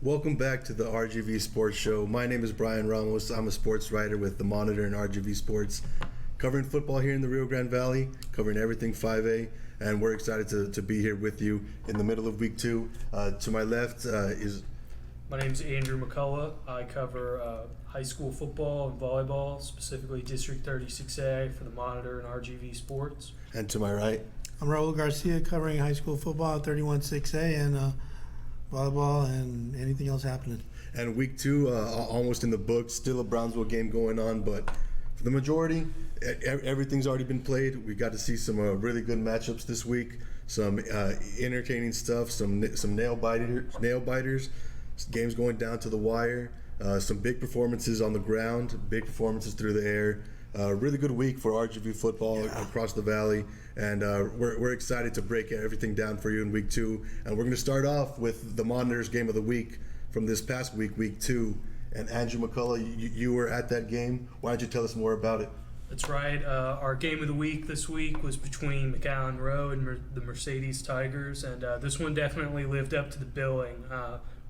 Welcome back to the RGV Sports Show. My name is Brian Ramos. I'm a sports writer with The Monitor and RGV Sports, covering football here in the Rio Grande Valley, covering everything 5A, and we're excited to be here with you in the middle of week 2. To my left is... My name is Andrew McCullough. I cover high school football and volleyball, specifically District 36A for The Monitor and RGV Sports. And to my right... I'm Raul Garcia, covering high school football at 316A and volleyball and anything else happening. And week 2, almost in the books, still a Brownsville game going on, but for the majority, everything's already been played. We got to see some really good matchups this week, some entertaining stuff, some nail biters, games going down to the wire, some big performances on the ground, big performances through the air. Really good week for RGV football across the valley, and we're excited to break everything down for you in week 2. And we're going to start off with the Monitor's game of the week from this past week, week 2. And Andrew McCullough, you were at that game. Why don't you tell us more about it? That's right. Our game of the week this week was between McAllen Rowe and the Mercedes Tigers, and this one definitely lived up to the billing.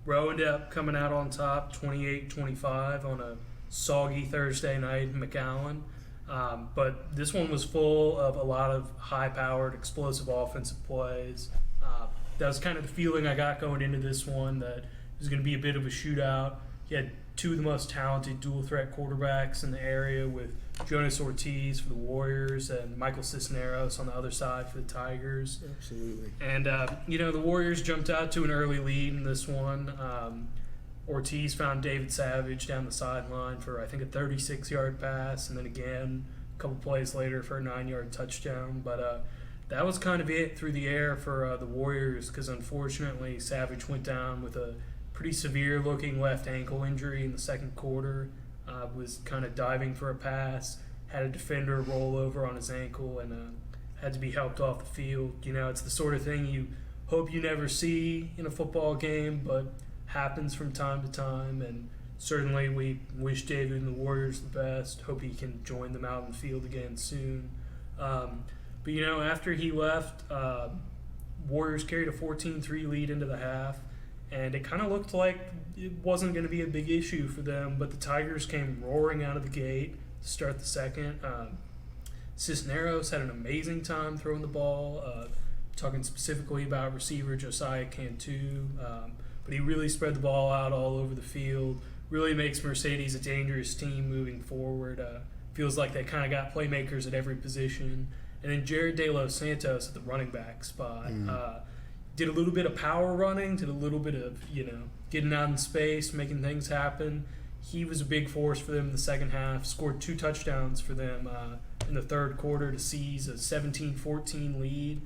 Rowe ended up coming out on top 28-25 on a soggy Thursday night in McAllen. But this one was full of a lot of high-powered, explosive offensive plays. That was kind of the feeling I got going into this one, that it was going to be a bit of a shootout. You had two of the most talented dual-threat quarterbacks in the area, with Jonas Ortiz for the Warriors and Michael Cisneros on the other side for the Tigers. Absolutely. And, the Warriors jumped out to an early lead in this one. Ortiz found David Savage down the sideline for, I think, a 36-yard pass, and then again a couple plays later for a 9-yard touchdown. But that was kind of it through the air for the Warriors, because unfortunately Savage went down with a pretty severe-looking left ankle injury in the second quarter. Was kind of diving for a pass, had a defender roll over on his ankle, and had to be helped off the field. It's the sort of thing you hope you never see in a football game, but happens from time to time, and certainly we wish David and the Warriors the best. Hope he can join them out in the field again soon. But after he left, Warriors carried a 14-3 lead into the half, and it kind of looked like it wasn't going to be a big issue for them, but the Tigers came roaring out of the gate to start the second. Cisneros had an amazing time throwing the ball, talking specifically about receiver Josiah Cantu, but he really spread the ball out all over the field, really makes Mercedes a dangerous team moving forward. Feels like they kind of got playmakers at every position. And then Jared De Los Santos at the running back spot. Did a little bit of power running, did a little bit of, getting out in space, making things happen. He was a big force for them in the second half, scored 2 touchdowns for them in the third quarter to seize a 17-14 lead.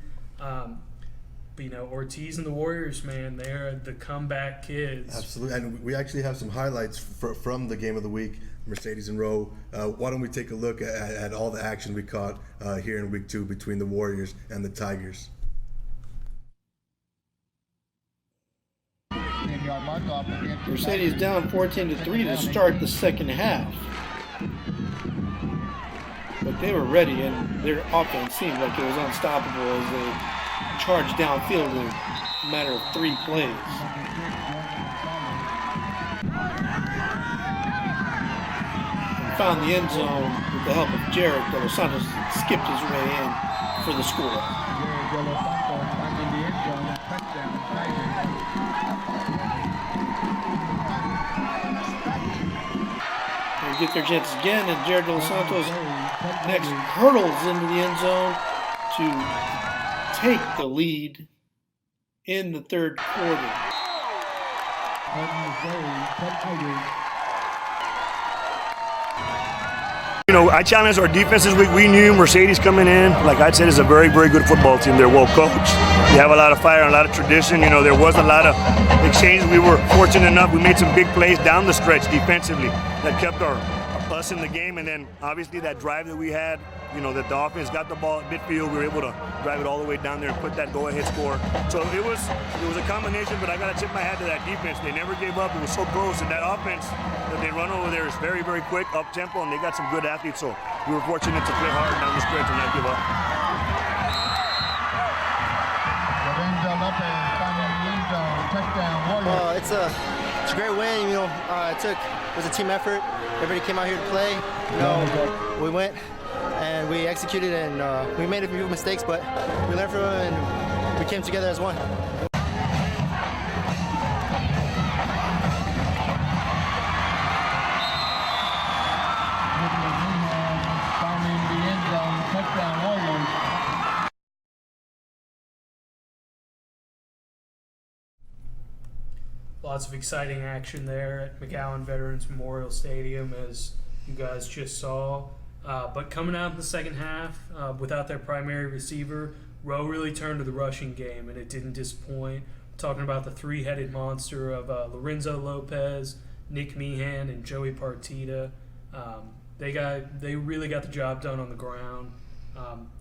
But, Ortiz and the Warriors, man, they're the comeback kids. Absolutely. And we actually have some highlights from the game of the week, Mercedes and Rowe. Why don't we take a look at all the action we caught here in week 2 between the Warriors and the Tigers. Mercedes down 14-3 to start the second half. But they were ready, and their offense seemed like it was unstoppable as they charged downfield in a matter of 3 plays. And found the end zone with the help of Jared De Los Santos, skipped his way in for the score. They get their chances again, and Jared De Los Santos next hurdles into the end zone to take the lead in the third quarter. I challenged our defense this week. We knew Mercedes coming in, like I said, is a very, very good football team. They're well coached. They have a lot of fire and a lot of tradition. There was a lot of exchanges. We were fortunate enough. We made some big plays down the stretch defensively that kept us in the game. And then obviously that drive that we had, that the offense got the ball at midfield. We were able to drive it all the way down there and put that go-ahead score. So it was a combination, but I got to tip my hat to that defense. They never gave up. It was so close. And that offense that they run over there is very, very quick, up-tempo, and they got some good athletes. So we were fortunate to play hard down the stretch and not give up. It's a It's a great win. It was a team effort. Everybody came out here to play. We went and we executed, and we made a few mistakes, but we learned from them and we came together as one. Lots of exciting action there at McAllen Veterans Memorial Stadium, as you guys just saw. But coming out in the second half, without their primary receiver, Rowe really turned to the rushing game, and it didn't disappoint. We're talking about the three-headed monster of Lorenzo Lopez, Nick Meehan, and Joey Partita. They really got the job done on the ground.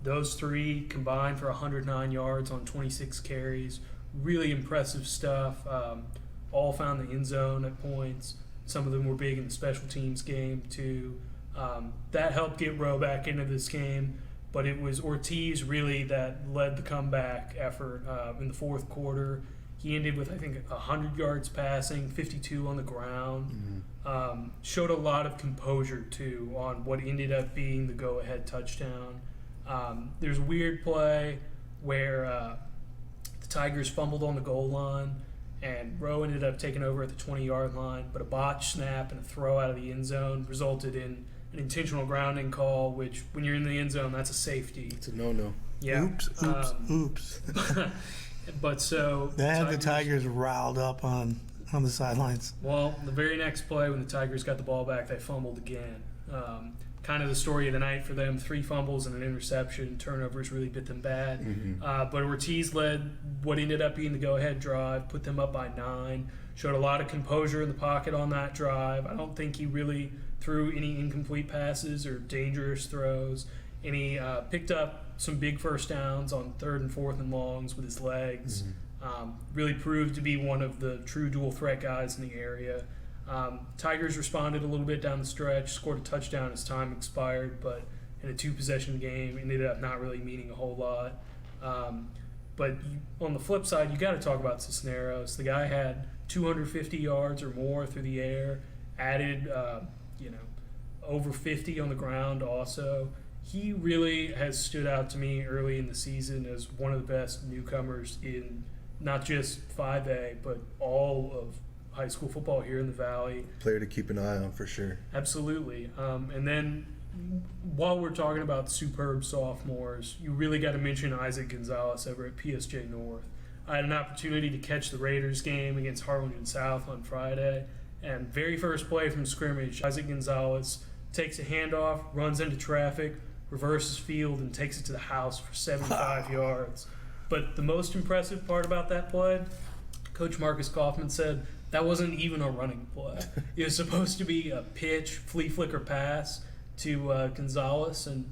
Those three combined for 109 yards on 26 carries. Really impressive stuff. All found the end zone at points. Some of them were big in the special teams game too. That helped get Rowe back into this game, but it was Ortiz really that led the comeback effort in the fourth quarter. He ended with, I think, 100 yards passing, 52 on the ground. Showed a lot of composure too on what ended up being the go-ahead touchdown. There's a weird play where the Tigers fumbled on the goal line, and Rowe ended up taking over at the 20-yard line, but a botched snap and a throw out of the end zone resulted in an intentional grounding call, which when you're in the end zone, that's a safety. It's a no-no. Yeah. Oops. But so That had the Tigers riled up on the sidelines. Well, the very next play when the Tigers got the ball back, they fumbled again. Kind of the story of the night for them, 3 fumbles and an interception. Turnovers really bit them bad. But Ortiz led what ended up being the go-ahead drive, put them up by 9, showed a lot of composure in the pocket on that drive. I don't think he really threw any incomplete passes or dangerous throws, and he picked up some big first downs on 3rd and 4th and longs with his legs. Really proved to be one of the true dual threat guys in the area. Tigers responded a little bit down the stretch, scored a touchdown as time expired, but in a 2-possession game, ended up not really meaning a whole lot. But on the flip side, you got to talk about Cisneros. The guy had 250 yards or more through the air, added over 50 on the ground also. He really has stood out to me early in the season as one of the best newcomers in not just 5A, but all of high school football here in the Valley. Player to keep an eye on for sure. Absolutely. And then while we're talking about superb sophomores, you really got to mention Isaac Gonzalez over at PSJ North. I had an opportunity to catch the Raiders game against Harlingen South on Friday, and very first play from scrimmage, Isaac Gonzalez takes a handoff, runs into traffic, reverses field, and takes it to the house for 75 yards. But the most impressive part about that play, Coach Marcus Kaufman said, that wasn't even a running play. It was supposed to be a pitch, flea flicker pass to Gonzalez, and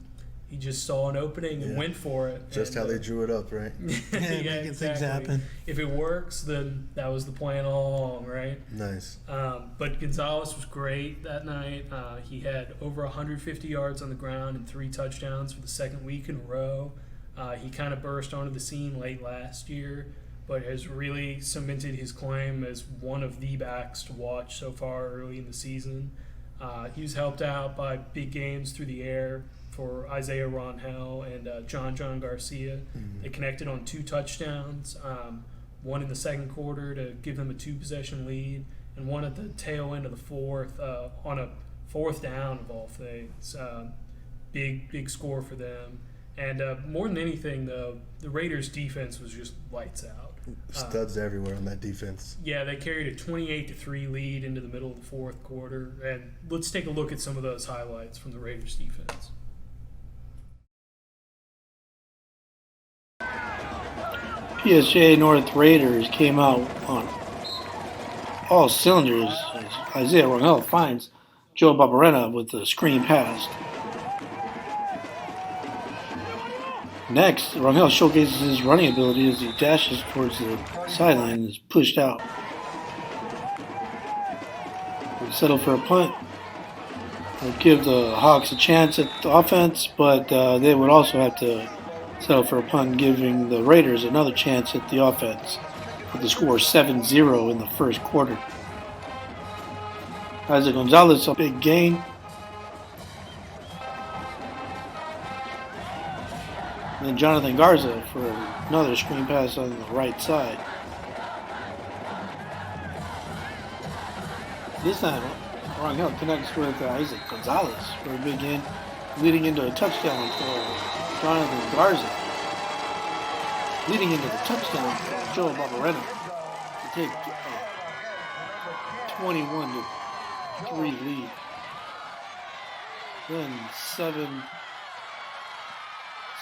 he just saw an opening and went for it. Just how they drew it up, right? Making things happen. If it works, then that was the plan all along, right? Nice. But Gonzalez was great that night. He had over 150 yards on the ground and 3 touchdowns for the second week in a row. He kind of burst onto the scene late last year, but has really cemented his claim as one of the backs to watch so far early in the season. He was helped out by big games through the air for Isaiah Ronhell and John Garcia. They connected on 2 touchdowns, one in the second quarter to give them a 2-possession lead, and one at the tail end of the fourth on a 4th down of all things. Big score for them. And more than anything, though, the Raiders' defense was just lights out. Studs everywhere on that defense. Yeah, they carried a 28-3 lead into the middle of the fourth quarter. And let's take a look at some of those highlights from the Raiders' defense. PSJ North Raiders came out on all cylinders as Isaiah Ronell finds Joe Barbarena with the screen pass. Next, Ronell showcases his running ability as he dashes towards the sideline and is pushed out. We'll settle for a punt. We'll give the Hawks a chance at the offense, but they would also have to settle for a punt, giving the Raiders another chance at the offense with the score 7-0 in the first quarter. Isaac Gonzalez, a big gain. And then Jonathan Garza for another screen pass on the right side. This time, Rangel connects with Isaac Gonzalez for a big gain, leading into a touchdown for Jonathan Garza. Leading into the touchdown for Joe Barbaretta to take a 21-3 lead. Then 7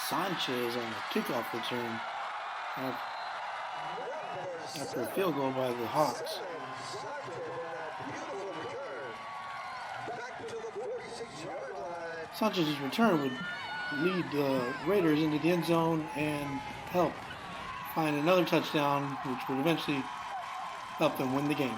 Sanchez on the kickoff return after a field goal by the Hawks. Sanchez's return would lead the Raiders into the end zone and help find another touchdown, which would eventually help them win the game.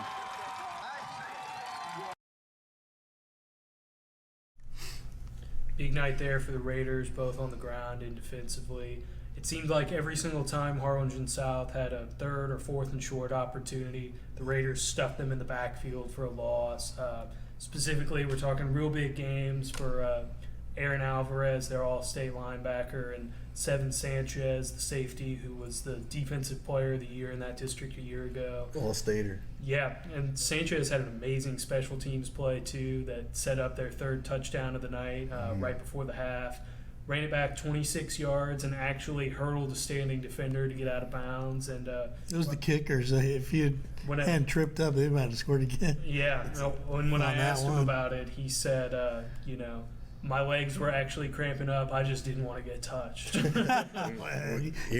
Big night there for the Raiders, both on the ground and defensively. It seemed like every single time Harlingen South had a third or fourth and short opportunity, the Raiders stuffed them in the backfield for a loss. Specifically, we're talking real big games for Aaron Alvarez, their all-state linebacker, and Seven Sanchez, the safety, who was the defensive player of the year in that district a year ago. All-stater. Yeah, and Sanchez had an amazing special teams play, too, that set up their third touchdown of the night right before the half. Ran it back 26 yards and actually hurdled a standing defender to get out of bounds. And It was the kickers. If you hadn't tripped up, they might have scored again. Yeah, and when I asked him one. about it, he said, my legs were actually cramping up. I just didn't want to get touched. You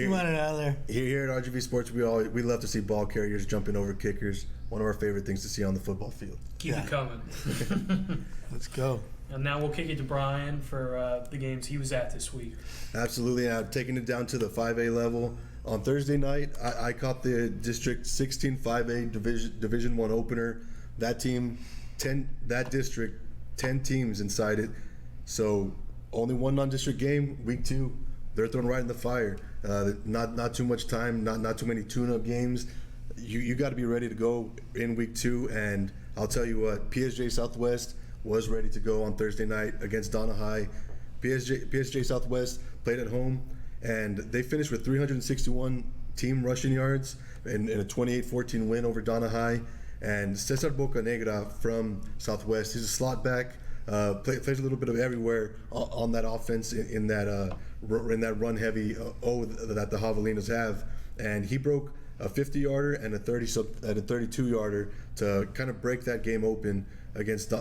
want it out of there. Here at RGV Sports, we love to see ball carriers jumping over kickers. One of our favorite things to see on the football field. Keep it coming. Let's go. And now we'll kick it to Brian for the games he was at this week. Absolutely. And I've taken it down to the 5A level. On Thursday night, I caught the District 16 5A Division 1 opener. That team, that district, 10 teams inside it. So only one non-district game, week 2. They're thrown right in the fire. Not too much time, not too many tune-up games. You got to be ready to go in week 2. And I'll tell you what, PSJ Southwest was ready to go on Thursday night against Donna High. PSJ Southwest played at home, and they finished with 361 team rushing yards in a 28-14 win over Donna High. And Cesar Bocanegra from Southwest, he's a slot back, plays a little bit of everywhere on that offense in that run-heavy O that the Javelinas have. And he broke a 50-yarder and a 32-yarder to kind of break that game open against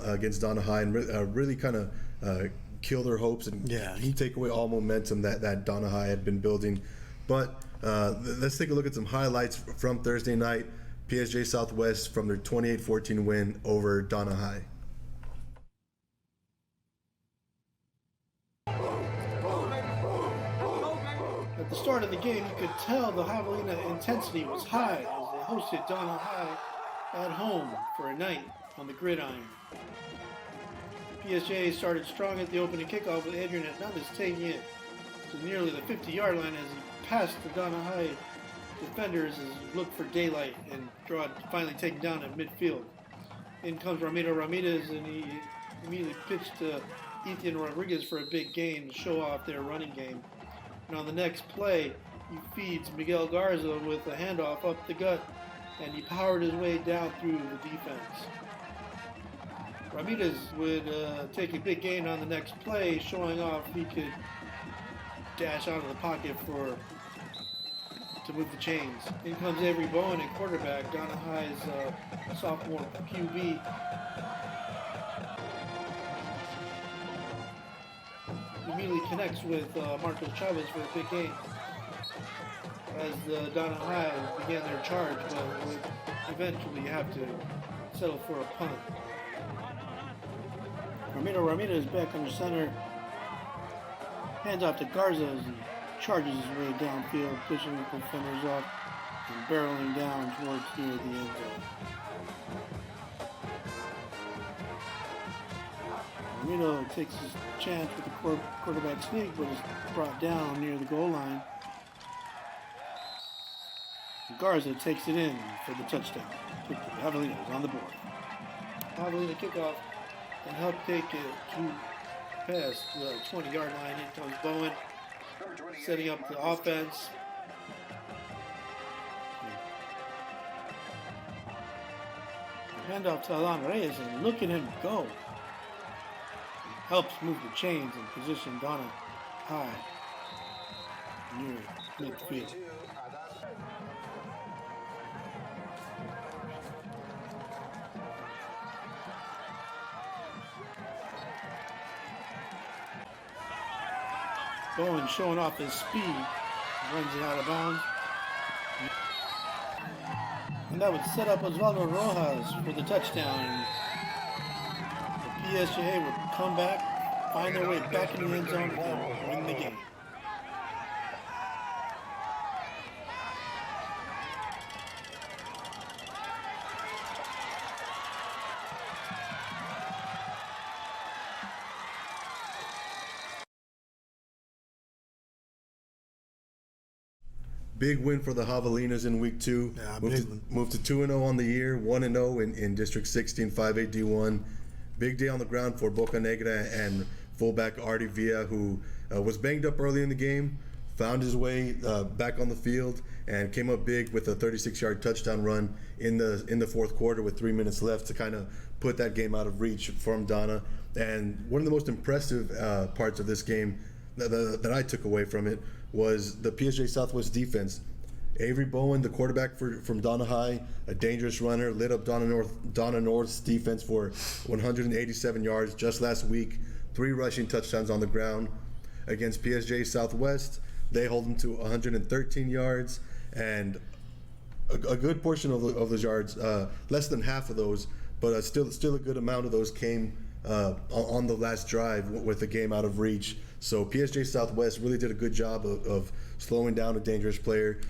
Donna High and really kind of kill their hopes and take away all momentum that Donna High had been building. But let's take a look at some highlights from Thursday night. PSJ Southwest from their 28-14 win over Donna High. At the start of the game, you could tell the Javelina intensity was high as they hosted Donna High at home for a night on the gridiron. PSJ started strong at the opening kickoff with Adrian Hernandez taking it to nearly the 50-yard line as he passed the Donna High defenders as he looked for daylight and finally taken down at midfield. In comes Ramiro Ramirez and he immediately pitched to Ethan Rodriguez for a big gain to show off their running game. And on the next play, he feeds Miguel Garza with a handoff up the gut and he powered his way down through the defense. Ramirez would take a big gain on the next play, showing off he could dash out of the pocket to move the chains. In comes Avery Bowen at quarterback, Donna High's sophomore QB. Immediately connects with Marcos Chavez for a big gain as the Donna High began their charge, but would eventually have to settle for a punt. Ramiro Ramirez back under center, hands off to Garza as he charges his way downfield, pushing the defenders off and barreling down towards near the end zone. Ramiro takes his chance with the quarterback sneak, but is brought down near the goal line. Garza takes it in for the touchdown. Javelinas on the board. Javelina kickoff and help take it to past the 20-yard line. In comes Bowen, setting up the offense. Handoff to Alan Reyes, and look at him go. Helps move the chains and position Donna high near midfield. Bowen showing off his speed, runs it out of bounds. And that would set up Osvaldo Rojas for the touchdown. The PSJA would come back, find their way back in the end zone, and win the game. Big win for the Javelinas in week 2. Yeah, Moved to 2-0 on the year, 1-0 in District 16, 5A D1. Big day on the ground for Boca Negra and fullback Artie Villa, who was banged up early in the game, found his way back on the field, and came up big with a 36-yard touchdown run in the fourth quarter with 3 minutes left to kind of put that game out of reach from Donna. And one of the most impressive parts of this game that I took away from it was the PSJ Southwest defense. Avery Bowen, the quarterback from Donna High, a dangerous runner, lit up Donna North's defense for 187 yards just last week, 3 rushing touchdowns on the ground. Against PSJ Southwest, they hold them to 113 yards, and a good portion of those yards, less than half of those, but still a good amount of those came on the last drive with the game out of reach. So PSJ Southwest really did a good job of slowing down a dangerous player.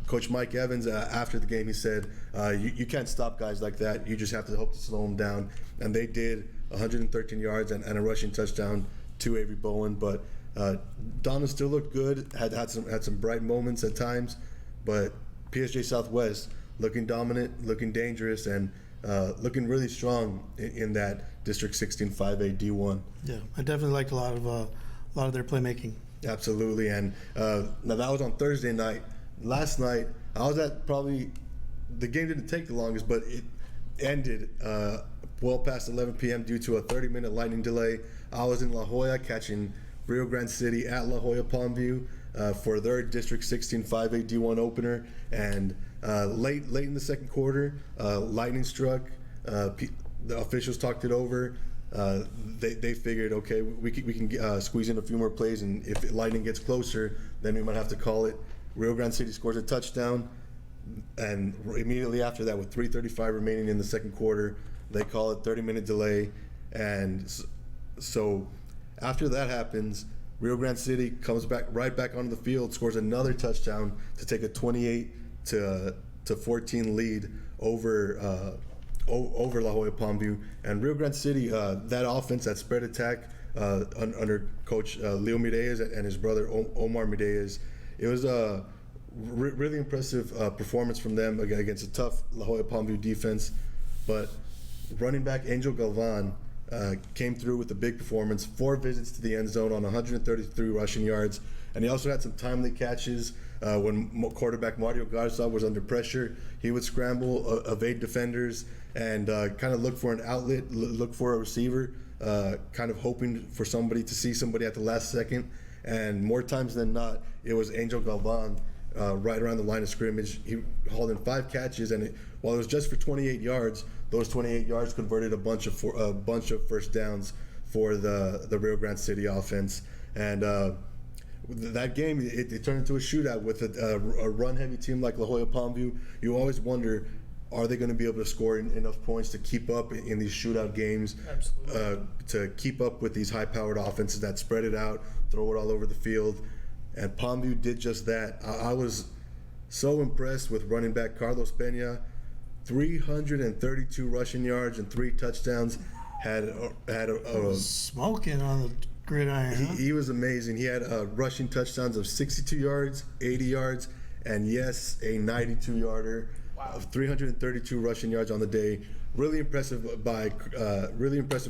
Coach Mike Evans, after the game, he said, you can't stop guys like that. You just have to hope to slow them down. And they did, 113 yards and a rushing touchdown to Avery Bowen. But Donna still looked good, had some bright moments at times. But PSJ Southwest looking dominant, looking dangerous, and looking really strong in that District 16 5A D1. Yeah, I definitely liked a lot of their playmaking. Absolutely, and now that was on Thursday night. Last night, I was at probably, the game didn't take the longest, but it ended well past 11 p.m. due to a 30-minute lightning delay. I was in La Jolla catching Rio Grande City at La Jolla Palmview for their District 16 5A D1 opener, and late in the second quarter, lightning struck. The officials talked it over. They figured, okay, we can squeeze in a few more plays, and if lightning gets closer, then we might have to call it. Rio Grande City scores a touchdown, and immediately after that, with 3:35 remaining in the second quarter, they call it 30-minute delay. And so after that happens, Rio Grande City comes right back onto the field, scores another touchdown to take a 28 to 14 lead over La Jolla Palmview. And Rio Grande City, that offense, that spread attack under Coach Leo Mireles and his brother Omar Mireles, it was a really impressive performance from them against a tough La Jolla Palmview defense. But running back Angel Galvan came through with a big performance, 4 visits to the end zone on 133 rushing yards, and he also had some timely catches. When quarterback Mario Garza was under pressure, he would scramble, evade defenders, and kind of look for an outlet, look for a receiver, kind of hoping for somebody to see somebody at the last second. And more times than not, it was Angel Galvan right around the line of scrimmage. He hauled in 5 catches, and while it was just for 28 yards, those 28 yards converted a bunch of first downs for the Rio Grande City offense. And that game, it turned into a shootout with a run-heavy team like La Jolla Palmview. You always wonder, are they going to be able to score enough points to keep up in these shootout games? Absolutely. To keep up with these high-powered offenses that spread it out, throw it all over the field. And Palmview did just that. I was so impressed with running back Carlos Peña. 332 rushing yards and 3 touchdowns. Had a smoking on the gridiron. He was amazing. He had rushing touchdowns of 62 yards, 80 yards, and yes, a 92-yarder. Wow. 332 rushing yards on the day. Really impressive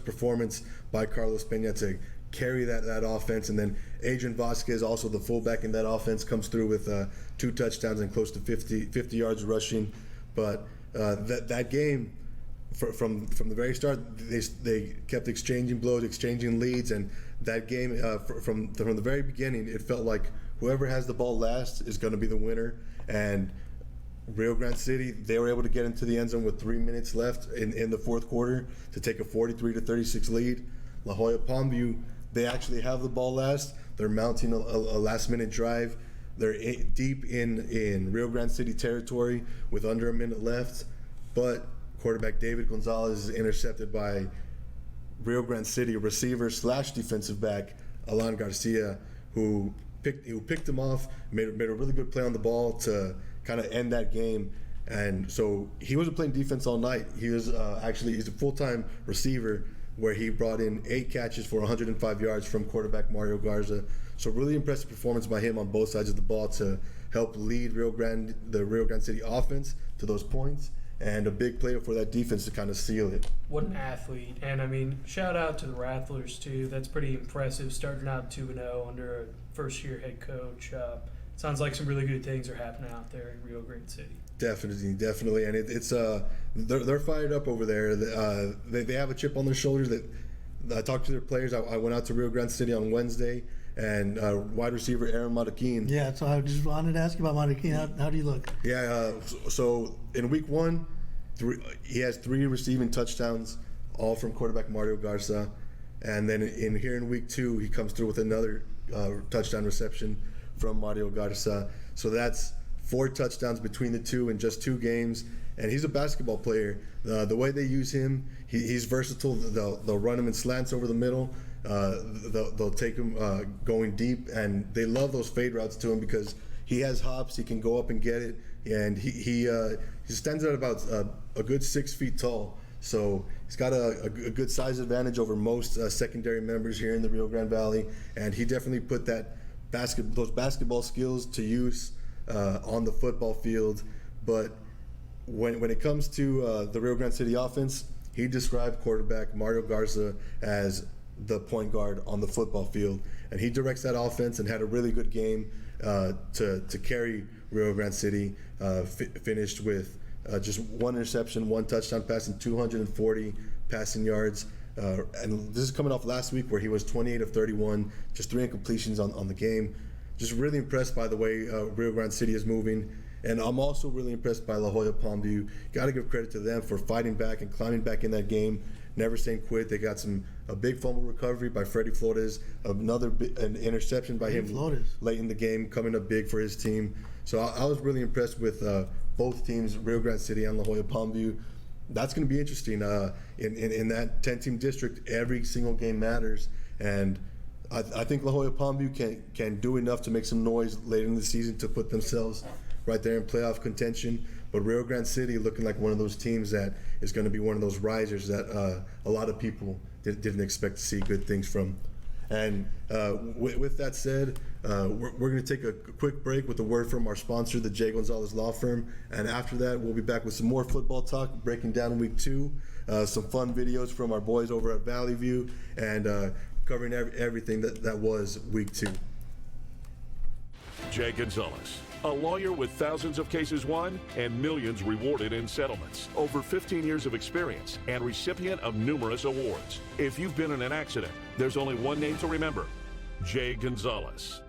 performance by Carlos Pena to carry that offense. And then Adrian Vasquez, also the fullback in that offense, comes through with 2 touchdowns and close to 50 yards rushing. But that game, from the very start, they kept exchanging blows, exchanging leads, and that game from the very beginning, it felt like whoever has the ball last is going to be the winner. And Rio Grande City, they were able to get into the end zone with 3 minutes left in the fourth quarter to take a 43-36 lead. La Jolla Palmview, they actually have the ball last. They're mounting a last-minute drive. They're deep in Rio Grande City territory with under a minute left, but quarterback David Gonzalez is intercepted by Rio Grande City receiver / defensive back Alan Garcia, who picked him off, made a really good play on the ball to kind of end that game. And so he wasn't playing defense all night. He was he's a full-time receiver, where he brought in 8 catches for 105 yards from quarterback Mario Garza. So really impressive performance by him on both sides of the ball to help lead the Rio Grande City offense to those points, and a big play for that defense to kind of seal it. What an athlete. And, I mean, shout out to the Rattlers, too. That's pretty impressive, starting out 2-0 under a first-year head coach. Sounds like some really good things are happening out there in Rio Grande City. Definitely, and it's they're fired up over there. They have a chip on their shoulders. That I talked to their players. I went out to Rio Grande City on Wednesday, and wide receiver Aaron Matakin. Yeah, so I just wanted to ask you about Matakin. How do you look? Yeah, so in week 1, he has 3 receiving touchdowns, all from quarterback Mario Garza, and then in week 2, he comes through with another touchdown reception from Mario Garza. So that's 4 touchdowns between the two in just 2 games, and he's a basketball player. The way they use him, he's versatile. They'll run him in slants over the middle. They'll take him going deep, and they love those fade routes to him because he has hops. He can go up and get it, and he stands at about a good 6 feet tall. So he's got a good size advantage over most secondary members here in the Rio Grande Valley, and he definitely put those basketball skills to use on the football field. But when it comes to the Rio Grande City offense, he described quarterback Mario Garza as the point guard on the football field, and he directs that offense and had a really good game to carry Rio Grande City. Finished with just 1 interception, 1 touchdown pass, and 240 passing yards. And this is coming off last week where he was 28 of 31, just 3 incompletions on the game. Just really impressed by the way Rio Grande City is moving. And I'm also really impressed by La Jolla Palmview. Got to give credit to them for fighting back and climbing back in that game, never saying quit. They got a big fumble recovery by Freddie Flores, an interception by him late in the game, coming up big for his team. So I was really impressed with both teams, Rio Grande City and La Jolla Palmview. That's going to be interesting. In that 10-team district, every single game matters, and I think La Jolla Palmview can do enough to make some noise later in the season to put themselves right there in playoff contention. But Rio Grande City looking like one of those teams that is going to be one of those risers that a lot of people didn't expect to see good things from. And with that said, we're going to take a quick break with a word from our sponsor, the J. Gonzalez Law Firm. And after that, we'll be back with some more football talk, breaking down week 2, some fun videos from our boys over at Valley View, and covering everything that was week 2. Jay Gonzalez, a lawyer with thousands of cases won and millions rewarded in settlements. Over 15 years of experience and recipient of numerous awards. If you've been in an accident, there's only one name to remember: Jay Gonzalez.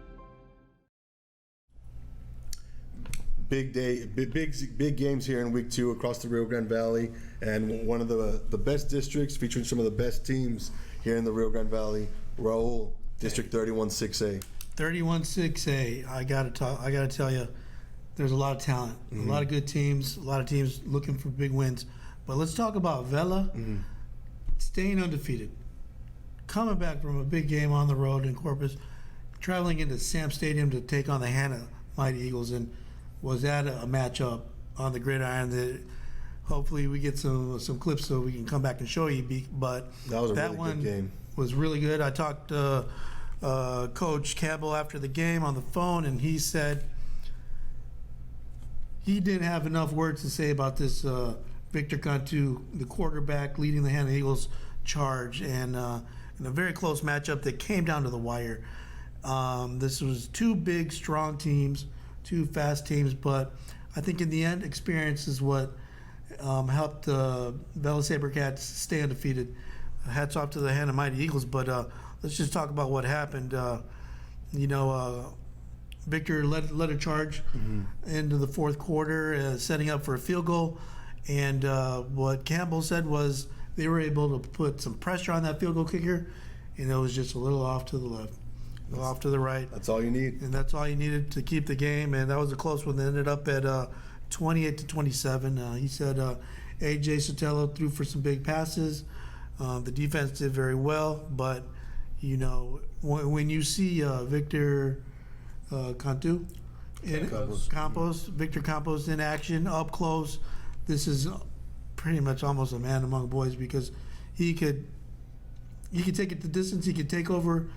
Big day, big games here in week 2 across the Rio Grande Valley, and one of the best districts featuring some of the best teams here in the Rio Grande Valley. Raul, District 31-6A. 31-6A. I gotta tell you, there's a lot of talent, a lot of good teams, a lot of teams looking for big wins. But let's talk about Vela staying undefeated, coming back from a big game on the road in Corpus, traveling into Sam Stadium to take on the Hannah Mighty Eagles, and was at a matchup on the gridiron that hopefully we get some clips so we can come back and show you. But that was a really good game. Was really good. I talked to Coach Campbell after the game on the phone, and he said he didn't have enough words to say about this Victor Cantu, the quarterback leading the Hannah Eagles charge, and in a very close matchup that came down to the wire. This was two big, strong teams, two fast teams, but I think in the end, experience is what helped the Vela Sabercats stay undefeated. Hats off to the Hannah Mighty Eagles, but let's just talk about what happened. Victor led a charge into the fourth quarter, setting up for a field goal. And what Campbell said was they were able to put some pressure on that field goal kicker, and it was just a little off to the left, a little off to the right. That's all you need. And that's all you needed to keep the game. And that was a close one that ended up at 28-27. He said A.J. Sotelo threw for some big passes. The defense did very well, but when you see Victor Cantu, Victor Campos in action up close, this is pretty much almost a man among boys because he could take it the distance, he could take over,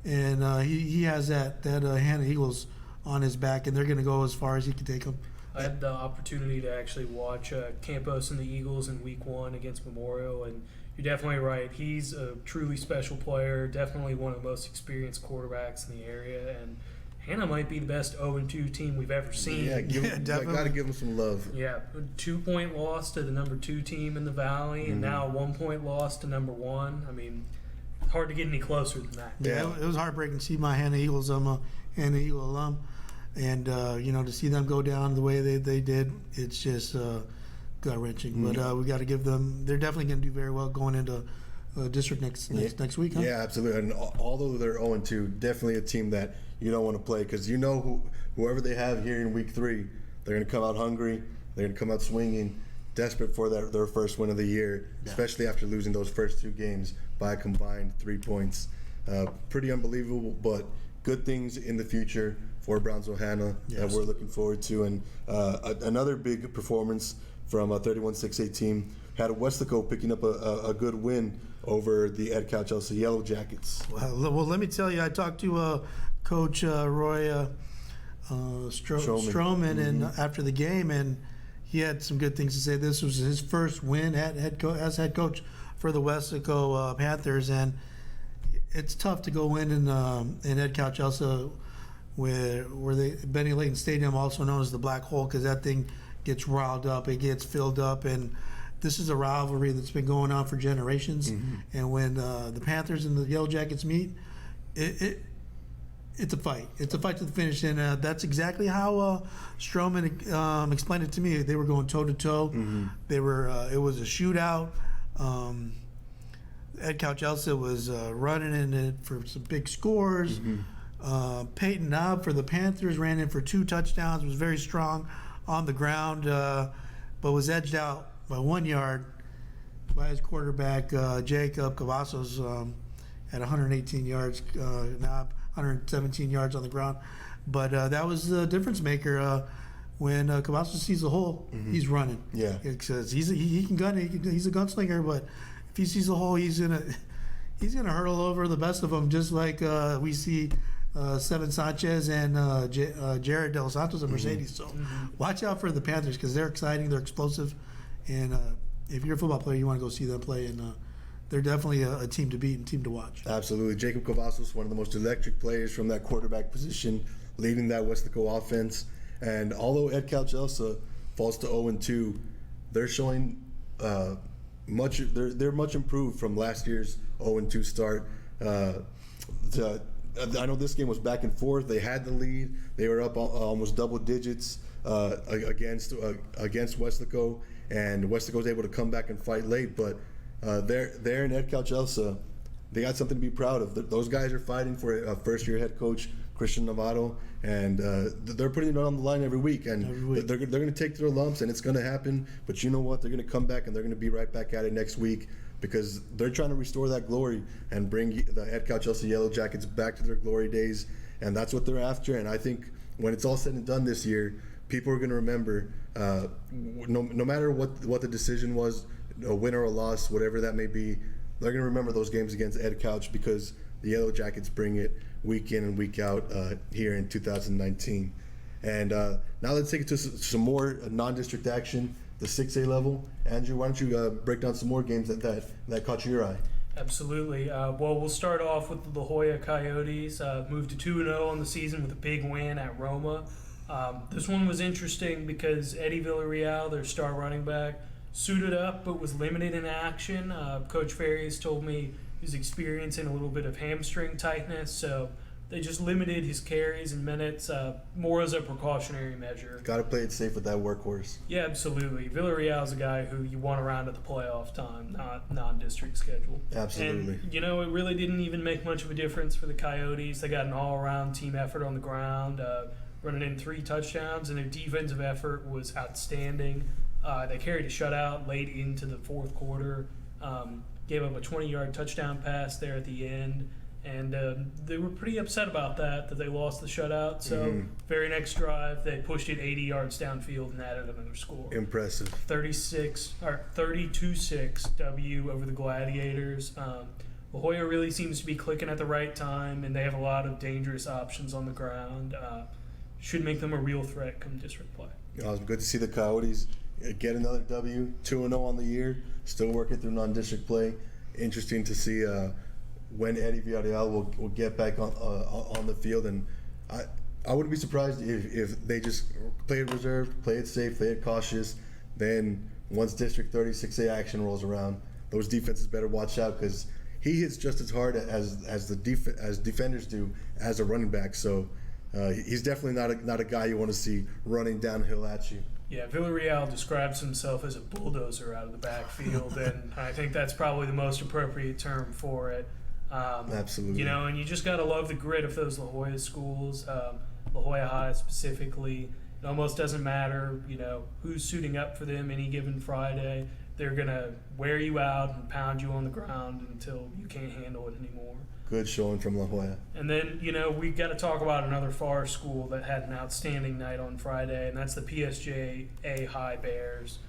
and he has that Hannah Eagles on his back, and they're going to go as far as he can take them. I had the opportunity to actually watch Campos and the Eagles in Week 1 against Memorial, and you're definitely right. He's a truly special player, definitely one of the most experienced quarterbacks in the area, and Hannah might be the best 0-2 team we've ever seen. Yeah, got to give them some love. Yeah, a 2-point loss to the number 2 team in the Valley, and now a 1-point loss to number 1. I mean, hard to get any closer than that. Yeah, it was heartbreaking to see my Hannah Eagles. I'm a Hannah Eagle alum, and to see them go down the way they did, it's just gut-wrenching. But we got to give them. They're definitely going to do very well going into district next week. Huh? Yeah, absolutely. And although they're 0-2, definitely a team that you don't want to play because whoever they have here in Week 3, they're going to come out hungry. They're going to come out swinging, desperate for their first win of the year, especially after losing those first 2 games by a combined 3 points. Pretty unbelievable, but good things in the future for Brownsville Hannah that we're looking forward to. And another big performance from a 31-6A team had Westlaco picking up a good win over the Ed Couch Elsa Yellow Jackets. Well, let me tell you, I talked to Coach Roy Stroman and after the game, and he had some good things to say. This was his first win as head coach for the Westlaco Panthers, and it's tough to go in Ed Couch Elsa where Benny Layton Stadium, also known as the Black Hole, because that thing gets riled up, it gets filled up, and this is a rivalry that's been going on for generations. And when the Panthers and the Yellow Jackets meet, it's a fight. It's a fight to the finish, and that's exactly how Stroman explained it to me. They were going toe to toe. They were. It was a shootout. Ed Couch Elsa was running in it for some big scores. Peyton Knobb for the Panthers ran in for 2 touchdowns. Was very strong on the ground, but was edged out by 1 yard by his quarterback Jacob Cavazos at 118 yards. Knobb 117 yards on the ground, but that was the difference maker. When Cavazos sees a hole, he's running. Yeah, because he can gun. He's a gunslinger, but if he sees a hole, he's gonna hurdle over the best of them, just like we see Seven Sanchez and Jared De Los Santos and Mercedes. So watch out for the Panthers because they're exciting, they're explosive, and if you're a football player, you want to go see them play, and they're definitely a team to beat and team to watch. Absolutely. Jacob Cavazos, one of the most electric players from that quarterback position, leading that Westlaco offense. And although Ed Couch Elsa falls to 0-2, they're showing they're much improved from last year's 0-2 start. I know this game was back and forth. They had the lead. They were up almost double digits against Westlaco, and Westlaco was able to come back and fight late. But they're in Ed Couch Elsa. They got something to be proud of. Those guys are fighting for a first-year head coach, Christian Novato, and they're putting it on the line every week. And they're going to take their lumps, and it's going to happen. But you know what? They're going to come back, and they're going to be right back at it next week because they're trying to restore that glory and bring the Ed Couch Elsa Yellow Jackets back to their glory days. And that's what they're after. And I think when it's all said and done this year, people are going to remember, no matter what the decision was, a win or a loss, whatever that may be, they're going to remember those games against Ed Couch because the Yellow Jackets bring it week in and week out here in 2019. And now let's take it to some more non-district action, the 6A level. Andrew, why don't you break down some more games that caught your eye? Absolutely. Well, we'll start off with the La Jolla Coyotes. Moved to 2-0 on the season with a big win at Roma. This one was interesting because Eddie Villarreal, their star running back, suited up but was limited in action. Coach Farias told me he was experiencing a little bit of hamstring tightness, so they just limited his carries and minutes more as a precautionary measure. Got to play it safe with that workhorse. Yeah, absolutely. Villarreal's a guy who you want around at the playoff time, not non-district schedule. Absolutely. And, it really didn't even make much of a difference for the Coyotes. They got an all-around team effort on the ground, running in 3 touchdowns, and their defensive effort was outstanding. They carried a shutout late into the fourth quarter, gave up a 20-yard touchdown pass there at the end. And they were pretty upset about that they lost the shutout. So very next drive, they pushed it 80 yards downfield and added another score. Impressive. 32-6 W over the Gladiators. La Jolla really seems to be clicking at the right time, and they have a lot of dangerous options on the ground. Should make them a real threat come district play. It was good to see the Coyotes get another W, 2-0 on the year, still working through non-district play. Interesting to see when Eddie Villarreal will get back on the field, and I wouldn't be surprised if they just play it reserved, play it safe, play it cautious. Then once District 36A action rolls around, those defenses better watch out because he hits just as hard as defenders do as a running back. So he's definitely not a guy you want to see running downhill at you. Yeah, Villarreal describes himself as a bulldozer out of the backfield, and I think that's probably the most appropriate term for it. Absolutely. And you just got to love the grit of those La Jolla schools, La Jolla High specifically. It almost doesn't matter, who's suiting up for them any given Friday. They're going to wear you out and pound you on the ground until you can't handle it anymore. Good showing from La Jolla. And then, we got to talk about another FAR school that had an outstanding night on Friday, and that's the PSJA High Bears.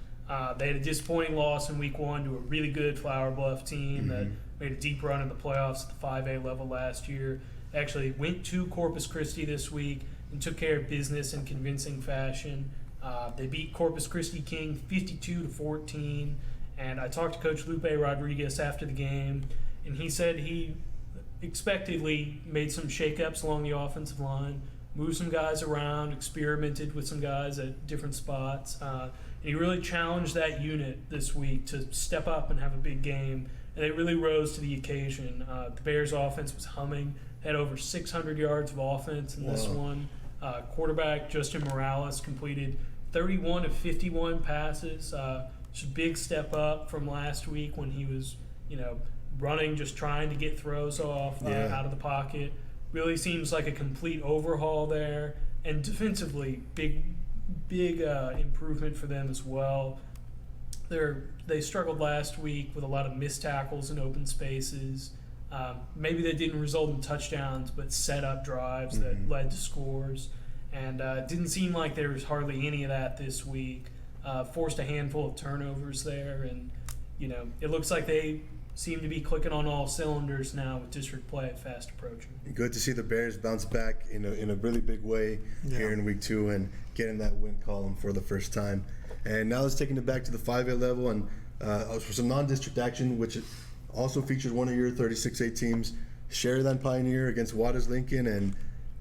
They had a disappointing loss in week 1 to a really good Flower Bluff team that made a deep run in the playoffs at the 5A level last year. Actually went to Corpus Christi this week and took care of business in convincing fashion. They beat Corpus Christi King 52-14, and I talked to Coach Lupe Rodriguez after the game, and he said he expectedly made some shakeups along the offensive line, moved some guys around, experimented with some guys at different spots. And he really challenged that unit this week to step up and have a big game, and they really rose to the occasion. The Bears' offense was humming, had over 600 yards of offense in this one. Quarterback Justin Morales completed 31 of 51 passes. It's a big step up from last week when he was, running, just trying to get throws off out of the pocket. Really seems like a complete overhaul there. And defensively, big improvement for them as well. They struggled last week with a lot of missed tackles in open spaces. Maybe they didn't result in touchdowns, but set up drives that led to scores. And it didn't seem like there was hardly any of that this week. Forced a handful of turnovers there, and it looks like they seem to be clicking on all cylinders now with district play fast approaching. Good to see the Bears bounce back in a really big way here in week 2 and get in that win column for the first time. And now let's take it back to the 5A level and for some non-district action, which also featured one of your 36A teams, Sheridan Pioneer against Waters Lincoln. And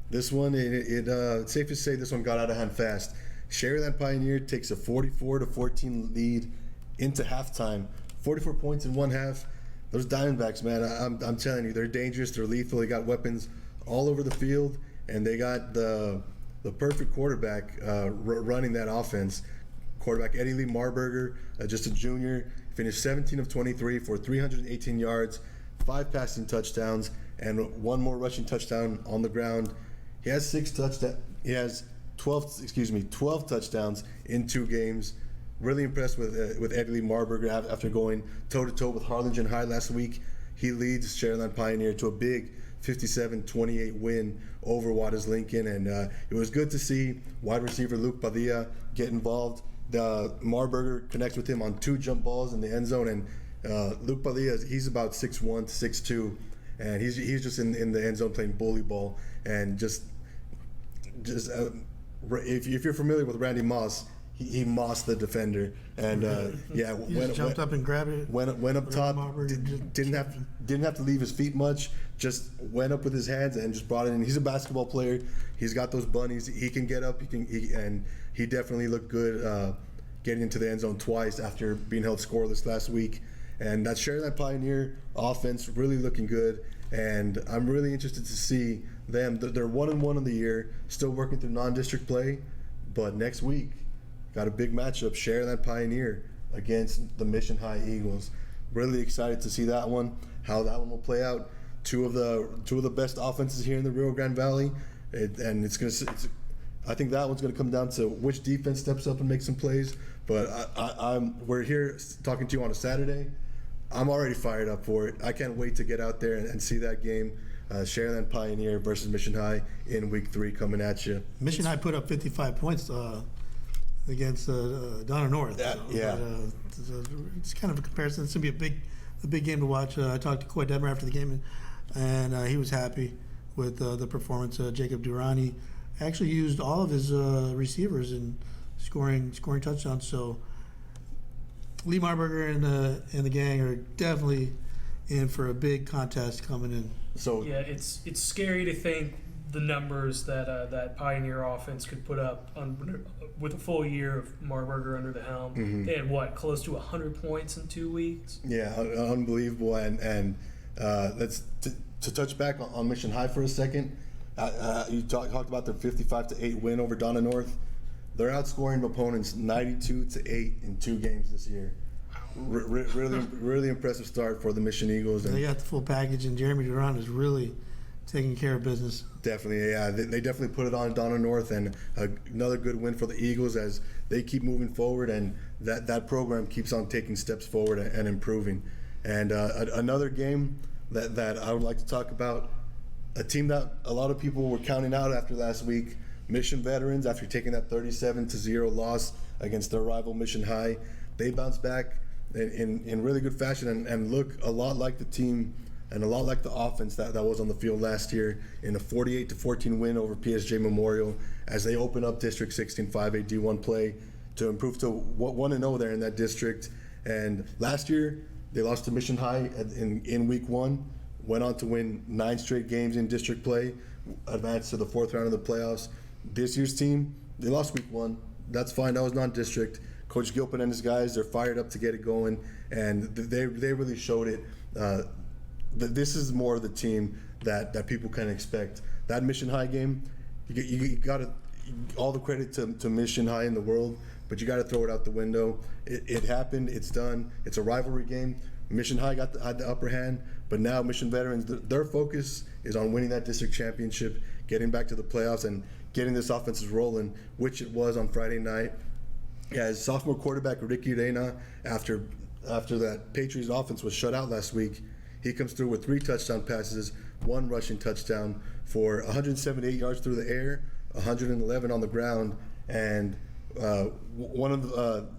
this one, it's safe to say this one got out of hand fast. Sheridan Pioneer takes a 44-14 lead into halftime, 44 points in one half. Those Diamondbacks, man, I'm telling you, they're dangerous. They're lethal. They got weapons all over the field, and they got the perfect quarterback running that offense. Quarterback Eddie Lee Marburger, just a junior, finished 17 of 23 for 318 yards, 5 passing touchdowns, and 1 more rushing touchdown on the ground. He has 12 touchdowns in 2 games. Really impressed with Eddie Lee Marburger after going toe-to-toe with Harlingen High last week. He leads Sheridan Pioneer to a big 57-28 win over Waters Lincoln, and it was good to see wide receiver Luke Padilla get involved. Marburger connects with him on 2 jump balls in the end zone, and Luke Padilla, he's about 6'1" to 6'2", and he's just in the end zone playing bully ball and just if you're familiar with Randy Moss, he mossed the defender, and He just jumped up and grabbed it. went up top. Didn't have to leave his feet much. Just went up with his hands and just brought it in. He's a basketball player. He's got those bunnies. He can get up. And he definitely looked good getting into the end zone twice after being held scoreless last week. And that Shareland Pioneer offense really looking good. And I'm really interested to see them. They're 1-1 in the year, still working through non-district play. But next week, got a big matchup, Shareland Pioneer against the Mission High Eagles. Really excited to see that one, how that one will play out. Two of the best offenses here in the Rio Grande Valley, and I think that one's going to come down to which defense steps up and makes some plays. But we're here talking to you on a Saturday. I'm already fired up for it. I can't wait to get out there and see that game. Shareland Pioneer versus Mission High in Week 3 coming at you. Mission High put up 55 points against Donna North. Yeah. It's kind of a comparison. It's going to be a big game to watch. I talked to Coy Detmer after the game, and he was happy with the performance. Jacob Durrani actually used all of his receivers in scoring touchdowns. So Lee Marburger and the gang are definitely in for a big contest coming in. So yeah, it's scary to think the numbers that Pioneer offense could put up with a full year of Marburger under the helm. Mm-hmm. They had close to 100 points in 2 weeks. Yeah, unbelievable. And let's to touch back on Mission High for a second. You talked about their 55-8 win over Donna North. They're outscoring opponents 92-8 in 2 games this year. Really impressive start for the Mission Eagles. And they got the full package, and Jeremy Duran is really taking care of business. Definitely, yeah. They definitely put it on Donna North, and another good win for the Eagles as they keep moving forward, and that program keeps on taking steps forward and improving. And another game that I would like to talk about, a team that a lot of people were counting out after last week, Mission Veterans, after taking that 37-0 loss against their rival Mission High. They bounced back in really good fashion and look a lot like the team and a lot like the offense that was on the field last year in a 48-14 win over PSJ Memorial as they open up District 16 5A D1 play to improve to 1-0 there in that district. And last year, they lost to Mission High in Week 1, went on to win 9 straight games in district play, advanced to the 4th round of the playoffs. This year's team, they lost Week 1. That's fine. That was non-district. Coach Gilpin and his guys, they're fired up to get it going, and they really showed it. This is more of the team that people can expect. That Mission High game, you got all the credit to Mission High in the world, but you got to throw it out the window. It happened. It's done. It's a rivalry game. Mission High had the upper hand, but now Mission Veterans, their focus is on winning that district championship, getting back to the playoffs, and getting this offense rolling, which it was on Friday night. As sophomore quarterback Ricky Reina, after that Patriots offense was shut out last week, he comes through with 3 touchdown passes, 1 rushing touchdown for 178 yards through the air, 111 on the ground. And one of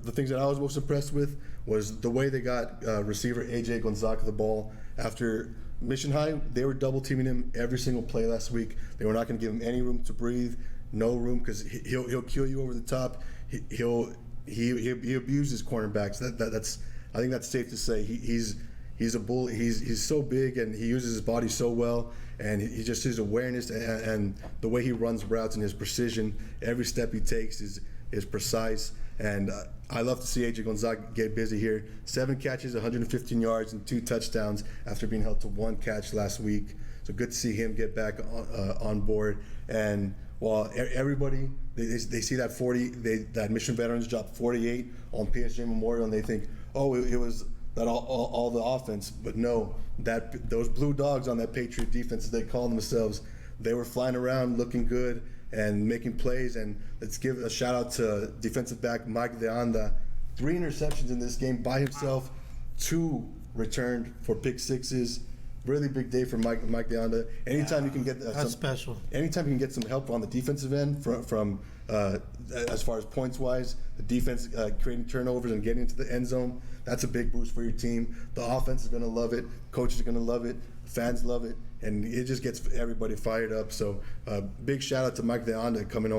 the things that I was most impressed with was the way they got receiver AJ Gonzaga the ball. After Mission High, they were double teaming him every single play last week. They were not going to give him any room to breathe, no room, because he'll kill you over the top. He abuses cornerbacks. That's I think that's safe to say. He's a bull. He's so big and he uses his body so well, and he just his awareness and the way he runs routes and his precision. Every step he takes is precise, and I love to see AJ Gonzaga get busy here. 7 catches, 115 yards, and 2 touchdowns after being held to 1 catch last week. So good to see him get back on board. And while everybody they see that that Mission Veterans dropped 48 on PSJ Memorial, and they think, oh, it was that all the offense, but no, those blue dogs on that Patriot defense, as they call themselves, they were flying around looking good and making plays. And let's give a shout out to defensive back Mike Deanda. 3 interceptions in this game by himself, 2 returned for pick sixes. Really big day for Mike Deanda. Anytime you can get that's special. Anytime you can get some help on the defensive end from as far as points wise, the defense creating turnovers and getting into the end zone, that's a big boost for your team. The offense is going to love it. Coaches are going to love it. Fans love it, and it just gets everybody fired up. So big shout out to Mike Deanda coming